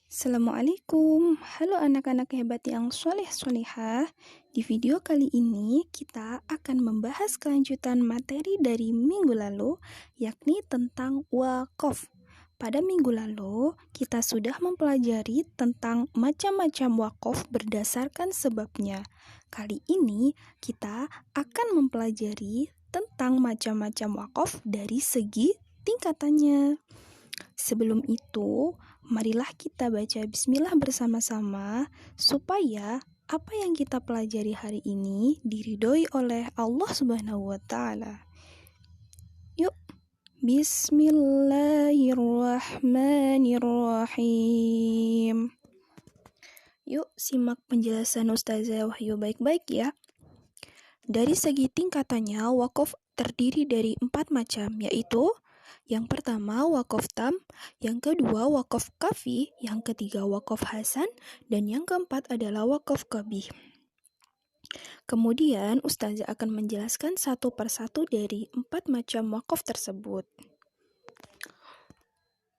Assalamualaikum, halo anak-anak hebat yang soleh-solehah. Di video kali ini kita akan membahas kelanjutan materi dari minggu lalu, yakni tentang wakaf. Pada minggu lalu, kita sudah mempelajari tentang macam-macam wakaf berdasarkan sebabnya. Kali ini kita akan mempelajari tentang macam-macam wakaf dari segi tingkatannya. Sebelum itu, marilah kita baca bismillah bersama-sama supaya apa yang kita pelajari hari ini diridhoi oleh Allah Subhanahu wa taala. Yuk, bismillahirrahmanirrahim. Yuk, simak penjelasan Ustazah Wahyu baik-baik ya. Dari segi tingkatannya, wakaf terdiri dari 4 macam, yaitu yang pertama wakaf tam, yang kedua wakaf kafi, yang ketiga wakaf hasan, dan yang keempat adalah wakaf qabih. Kemudian Ustazah akan menjelaskan satu persatu dari 4 macam wakaf tersebut.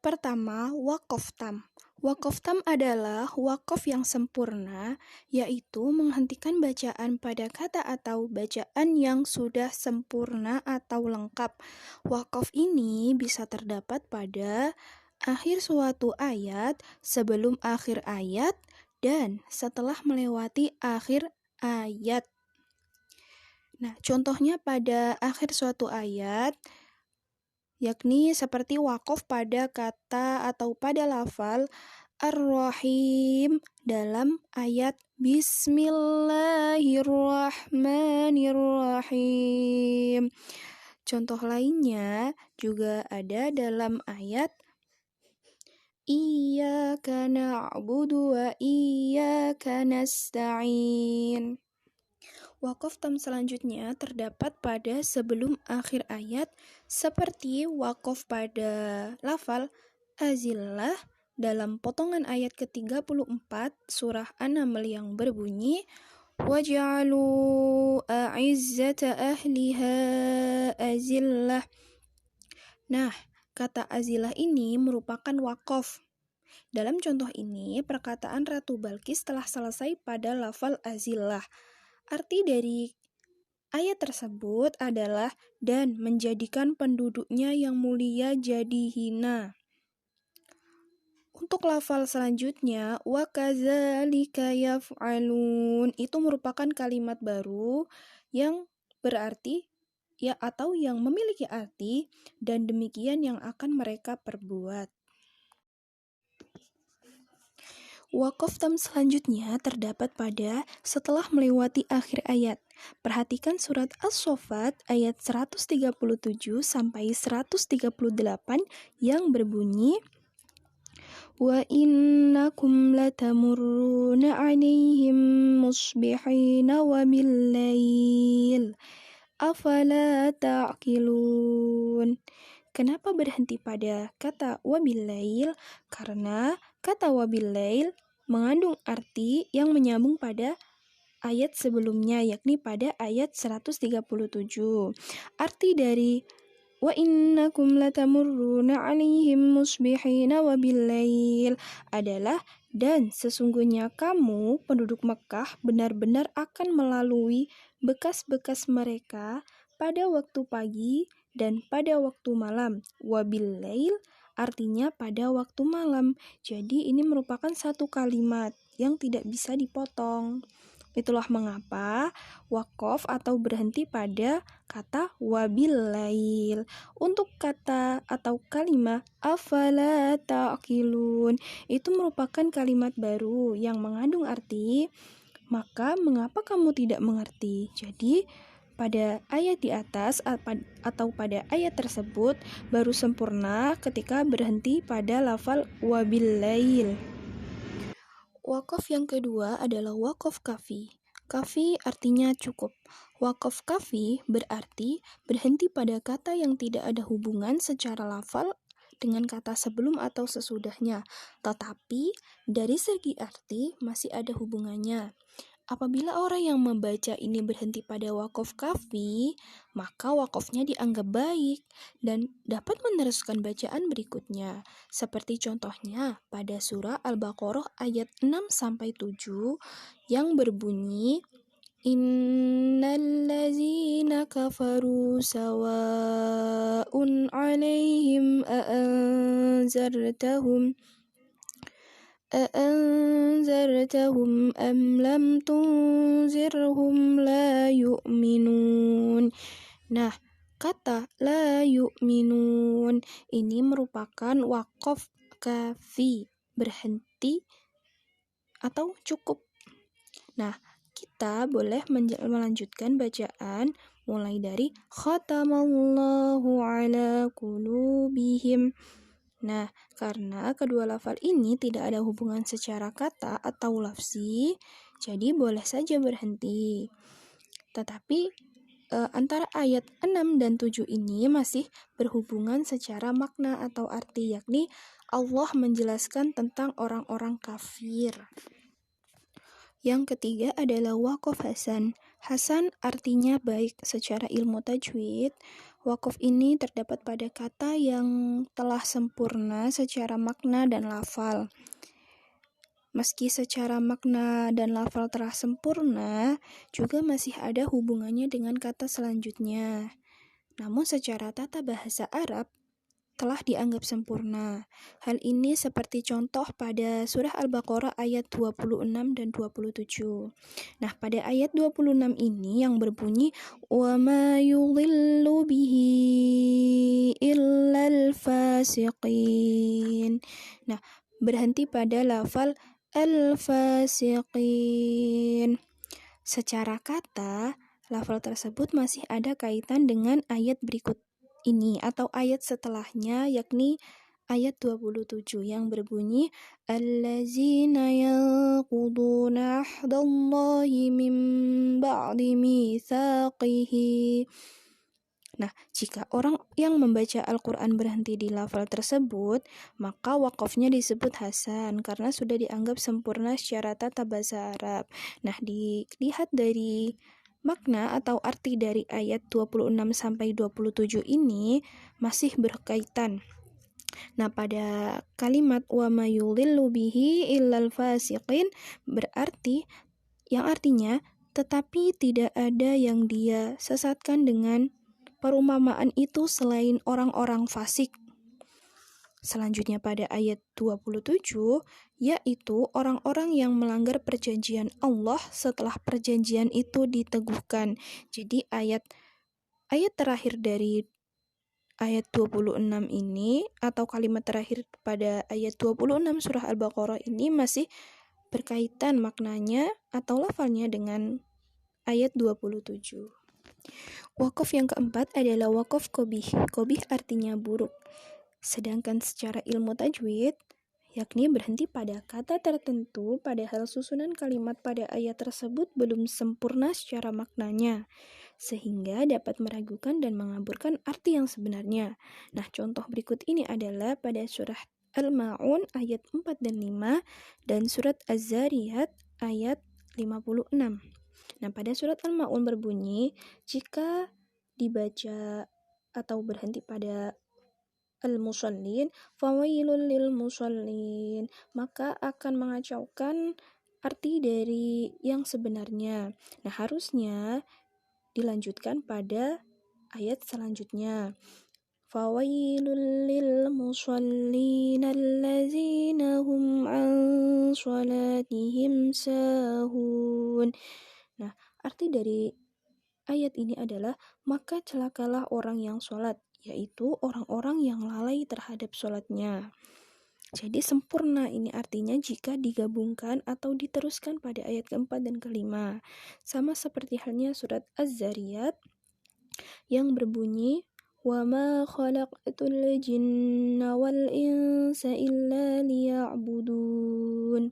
Pertama, wakaf tam. Wakaf tam adalah wakaf yang sempurna, yaitu menghentikan bacaan pada kata atau bacaan yang sudah sempurna atau lengkap. Wakaf ini bisa terdapat pada akhir suatu ayat, sebelum akhir ayat, dan setelah melewati akhir ayat. Nah, contohnya pada akhir suatu ayat, yakni seperti wakaf pada kata atau pada lafal Ar-Rahim dalam ayat Bismillahirrahmanirrahim. Contoh lainnya juga ada dalam ayat Iyyaka na'budu wa iyyaka nasta'in. Wakaf tam selanjutnya terdapat pada sebelum akhir ayat seperti wakaf pada lafal azillah dalam potongan ayat ke-34 surah An-Naml yang berbunyi waj'alu a'izzata ahliha azillah. Nah, kata azillah ini merupakan wakaf. Dalam contoh ini, perkataan Ratu Balkis telah selesai pada lafal azillah. Arti dari ayat tersebut adalah dan menjadikan penduduknya yang mulia jadi hina. Untuk lafal selanjutnya, wa kadzalika yaf'alun, itu merupakan kalimat baru yang berarti ya atau yang memiliki arti dan demikian yang akan mereka perbuat. Wakaf tam selanjutnya terdapat pada setelah melewati akhir ayat. Perhatikan surat As-Saffat ayat 137 sampai 138 yang berbunyi wa innakum latamurruna 'alaihim musbihina wa bil-lail afala ta'qilun. Kenapa berhenti pada kata wabillail? Karena kata wabillail mengandung arti yang menyambung pada ayat sebelumnya, yakni pada ayat 137. Arti dari wa innakum latamurruna 'alaihim musbihina wabillail adalah dan sesungguhnya kamu penduduk Mekah benar-benar akan melalui bekas-bekas mereka pada waktu pagi dan pada waktu malam. Wabillail artinya pada waktu malam. Jadi ini merupakan satu kalimat yang tidak bisa dipotong. Itulah mengapa wakaf atau berhenti pada kata wabillail. Untuk kata atau kalimat afala ta'qilun itu merupakan kalimat baru yang mengandung arti maka mengapa kamu tidak mengerti. Jadi pada ayat di atas atau pada ayat tersebut baru sempurna ketika berhenti pada lafal wabillail. Wakaf yang kedua adalah wakaf kafi. Kafi artinya cukup. Wakaf kafi berarti berhenti pada kata yang tidak ada hubungan secara lafal dengan kata sebelum atau sesudahnya, tetapi dari segi arti masih ada hubungannya. Apabila orang yang membaca ini berhenti pada waqaf kafi, maka waqafnya dianggap baik dan dapat meneruskan bacaan berikutnya. Seperti contohnya pada surah Al-Baqarah ayat 6-7 yang berbunyi Innallazina kafaru sawa'un 'alaihim أأنذرتهم أم لم تنذرهم لا يؤمنون. Nah, kata la yu'minun ini merupakan waqaf kafi, berhenti atau cukup. Nah, kita boleh melanjutkan bacaan mulai dari khatamallahu ala qulubihim. Nah, karena kedua lafal ini tidak ada hubungan secara kata atau lafzi, jadi boleh saja berhenti. Tetapi antara ayat 6 dan 7 ini masih berhubungan secara makna atau arti, yakni Allah menjelaskan tentang orang-orang kafir. Yang ketiga adalah waqaf hasan. Hasan artinya baik secara ilmu tajwid. Waqaf ini terdapat pada kata yang telah sempurna secara makna dan lafal. Meski secara makna dan lafal telah sempurna, juga masih ada hubungannya dengan kata selanjutnya. Namun secara tata bahasa Arab, telah dianggap sempurna. Hal ini seperti contoh pada surah Al-Baqarah ayat 26 dan 27. Nah, pada ayat 26 ini yang berbunyi وَمَا يُضِلُّ بِهِ إِلَّا الْفَاسِقِينَ. Nah, berhenti pada lafal al-fasiqin. Secara kata, lafal tersebut masih ada kaitan dengan ayat berikut ini atau ayat setelahnya, yakni ayat 27 yang berbunyi allazina yanquduna ahdallahi min ba'di mitsaqihi. Nah, jika orang yang membaca Al-Quran berhenti di lafal tersebut, maka wakafnya disebut hasan karena sudah dianggap sempurna secara tata bahasa Arab. Nah, dilihat dari makna atau arti dari ayat 26-27 ini masih berkaitan. Nah, pada kalimat wa ma yudhillu bihi illal fasiqin berarti yang artinya tetapi tidak ada yang dia sesatkan dengan perumpamaan itu selain orang-orang fasik. Selanjutnya pada ayat 27, yaitu orang-orang yang melanggar perjanjian Allah setelah perjanjian itu diteguhkan. Jadi ayat terakhir dari ayat 26 ini atau kalimat terakhir pada ayat 26 surah Al-Baqarah ini masih berkaitan maknanya atau lafalnya dengan ayat 27. Waqaf yang keempat adalah waqaf qobih. Qobih artinya buruk. Sedangkan secara ilmu tajwid, yakni berhenti pada kata tertentu padahal susunan kalimat pada ayat tersebut belum sempurna secara maknanya, sehingga dapat meragukan dan mengaburkan arti yang sebenarnya. Nah, contoh berikut ini adalah pada surah Al-Ma'un ayat 4 dan 5 dan surat Az-Zariyat ayat 56. Nah, pada surat Al-Ma'un berbunyi, jika dibaca atau berhenti pada al-musallin, fawailul lil musallin, maka akan mengacaukan arti dari yang sebenarnya. Nah, harusnya dilanjutkan pada ayat selanjutnya. Fawailul lil musallin allazina hum an salatihim sahun. Nah, arti dari ayat ini adalah maka celakalah orang yang sholat, yaitu orang-orang yang lalai terhadap sholatnya. Jadi sempurna ini artinya jika digabungkan atau diteruskan pada ayat keempat dan kelima. Sama seperti halnya surat Az-Zariyat yang berbunyi وَمَا خَلَقْتُ الْجِنَّ وَالْإِنسَ إِلَّا لِيَعْبُدُونَ.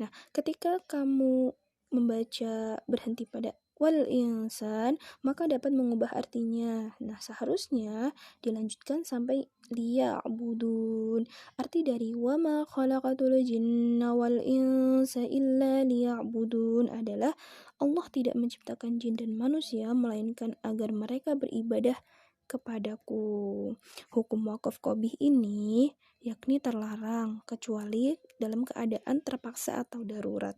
Nah, ketika kamu membaca berhenti pada wal insan, maka dapat mengubah artinya. Nah, seharusnya dilanjutkan sampai liya'budun. Arti dari wa ma khalaqatul jinna wal insa illa liya'budun adalah Allah tidak menciptakan jin dan manusia melainkan agar mereka beribadah kepadaku. Hukum wakaf qabih ini yakni terlarang kecuali dalam keadaan terpaksa atau darurat.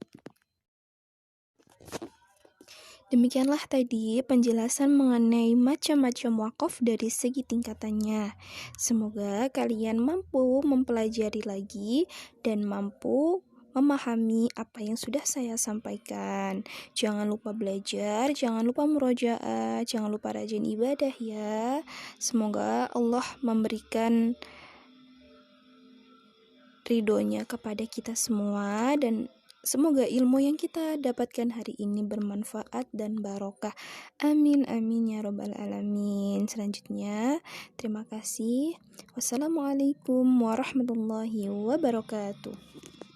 Demikianlah tadi penjelasan mengenai macam-macam wakaf dari segi tingkatannya. Semoga kalian mampu mempelajari lagi dan mampu memahami apa yang sudah saya sampaikan. Jangan lupa belajar, jangan lupa murojaah, jangan lupa rajin ibadah ya. Semoga Allah memberikan ridhonya kepada kita semua dan semoga ilmu yang kita dapatkan hari ini bermanfaat dan barokah. Amin amin ya robbal alamin. Selanjutnya, terima kasih. Wassalamualaikum warahmatullahi wabarakatuh.